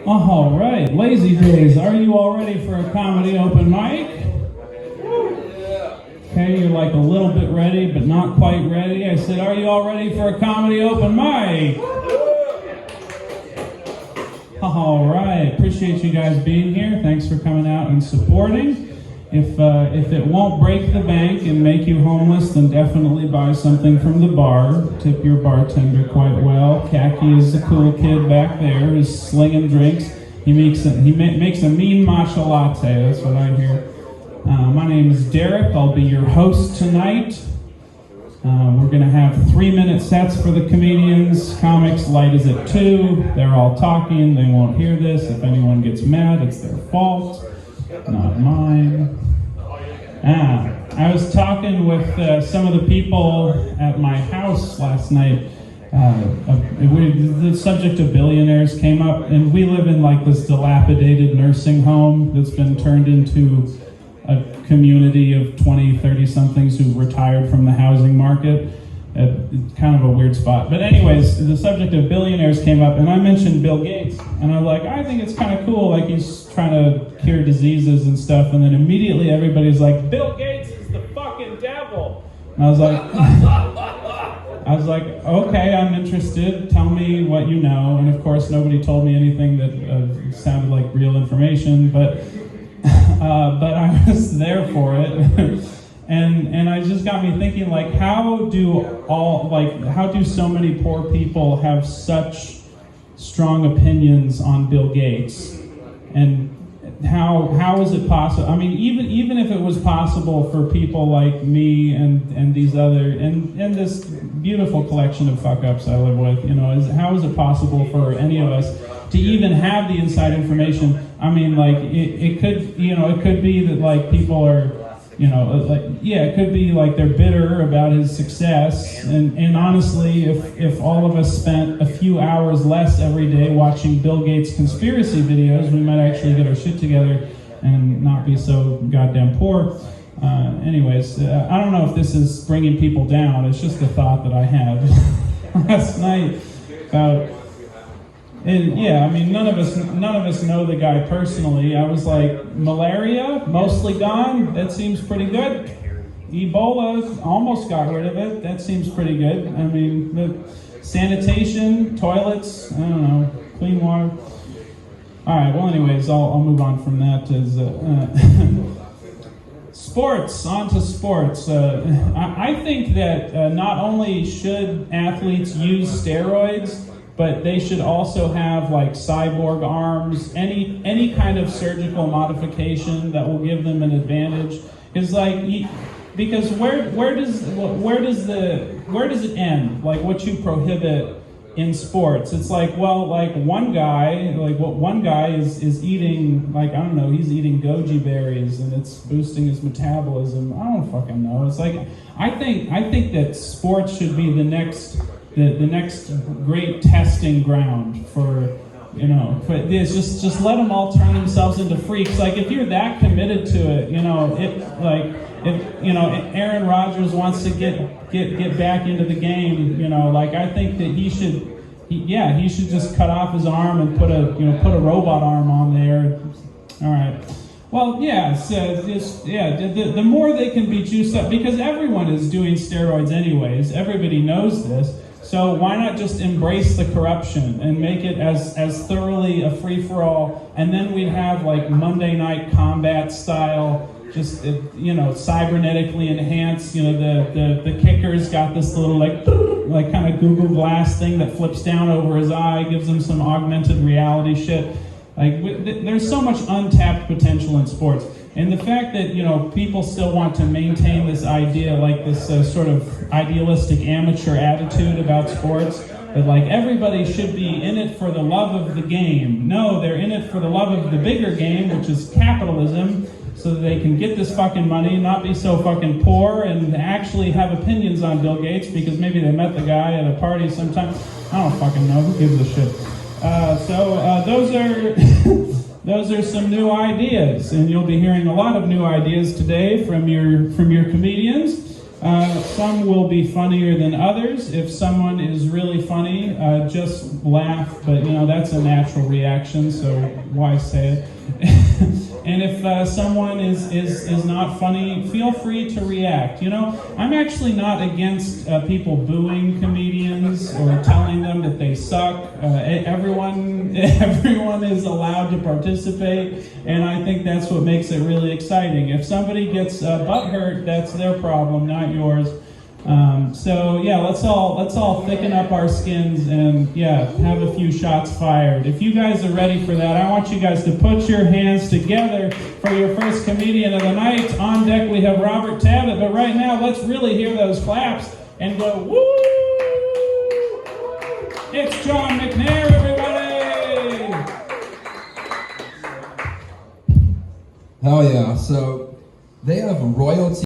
All right, Lazydaze, are you all ready for a comedy open mic? Okay, you're like a little bit ready, but not quite ready. I said, are you all ready for a comedy open mic? All right, appreciate you guys being here. Thanks for coming out and supporting. If it won't break the bank and make you homeless, then definitely buy something from the bar. Tip your bartender quite well. Khaki is the cool kid back there, is slinging drinks. He makes a mean matcha latte. That's what I hear. My name is Derek. I'll be your host tonight. We're going to have 3-minute sets for the comedians. Comics, light is at 2. They're all talking. They won't hear this. If anyone gets mad, it's their fault, not mine. I was talking with some of the people at my house last night. The subject of billionaires came up, and we live in like this dilapidated nursing home that's been turned into a community of 20, 30-somethings who retired from the housing market. Kind of a weird spot. But anyways, the subject of billionaires came up, and I mentioned Bill Gates. And I was like, I think it's kind of cool, like he's trying to cure diseases and stuff. And then immediately everybody's like, Bill Gates is the fucking devil. And I was like, okay, I'm interested. Tell me what you know. And of course, nobody told me anything that sounded like real information, but I was there for it. And I just got me thinking, like, how do so many poor people have such strong opinions on Bill Gates? And how is it possible? I mean, even if it was possible for people like me and these other and this beautiful collection of fuck-ups I live with, how is it possible for any of us to even have the inside information? I mean, like, it could be that, like, people are, it could be like they're bitter about his success, and honestly, if all of us spent a few hours less every day watching Bill Gates conspiracy videos, we might actually get our shit together and not be so goddamn poor. Anyways, I don't know if this is bringing people down. It's just a thought that I had last night about. And yeah, I mean, none of us know the guy personally. I was like, malaria, mostly gone. That seems pretty good. Ebola, almost got rid of it. That seems pretty good. I mean, the sanitation, toilets, I don't know, clean water. All right. Well, anyways, I'll move on from that. Sports. On to sports. I think that not only should athletes use steroids, but they should also have like cyborg arms, any kind of surgical modification that will give them an advantage. Because where does it end? Like, what you prohibit in sports? It's like, well, like one guy is eating, like, I don't know, he's eating goji berries and it's boosting his metabolism. I don't fucking know. It's like, I think that sports should be the next great testing ground for this. Just let them all turn themselves into freaks. Like, if you're that committed to it, if Aaron Rodgers wants to get back into the game, I think that he should just cut off his arm and put a robot arm on there. All right. Well, yeah, the more they can be juiced up, because everyone is doing steroids anyways. Everybody knows this. So why not just embrace the corruption and make it as thoroughly a free-for-all, and then we'd have like Monday Night Combat style, just cybernetically enhanced. The kicker's got this little like kind of Google Glass thing that flips down over his eye, gives him some augmented reality shit. Like, there's so much untapped potential in sports. And the fact that, people still want to maintain this idea, like this sort of idealistic amateur attitude about sports, that like everybody should be in it for the love of the game. No, they're in it for the love of the bigger game, which is capitalism, so that they can get this fucking money, not be so fucking poor, and actually have opinions on Bill Gates because maybe they met the guy at a party sometime. I don't fucking know. Who gives a shit? Those are some new ideas, and you'll be hearing a lot of new ideas today from your comedians. Some will be funnier than others. If someone is really funny, just laugh, but that's a natural reaction, so why say it? And if someone is not funny, feel free to react. I'm actually not against people booing comedians or telling them that they suck. Everyone is allowed to participate, and I think that's what makes it really exciting. If somebody gets butthurt, that's their problem, not yours. So yeah, let's all thicken up our skins and have a few shots fired. If you guys are ready for that, I want you guys to put your hands together for your first comedian of the night. On deck we have Robert Tabbitt, but right now let's really hear those claps and go woo! It's John McNair, everybody! Hell yeah! So they have royalty.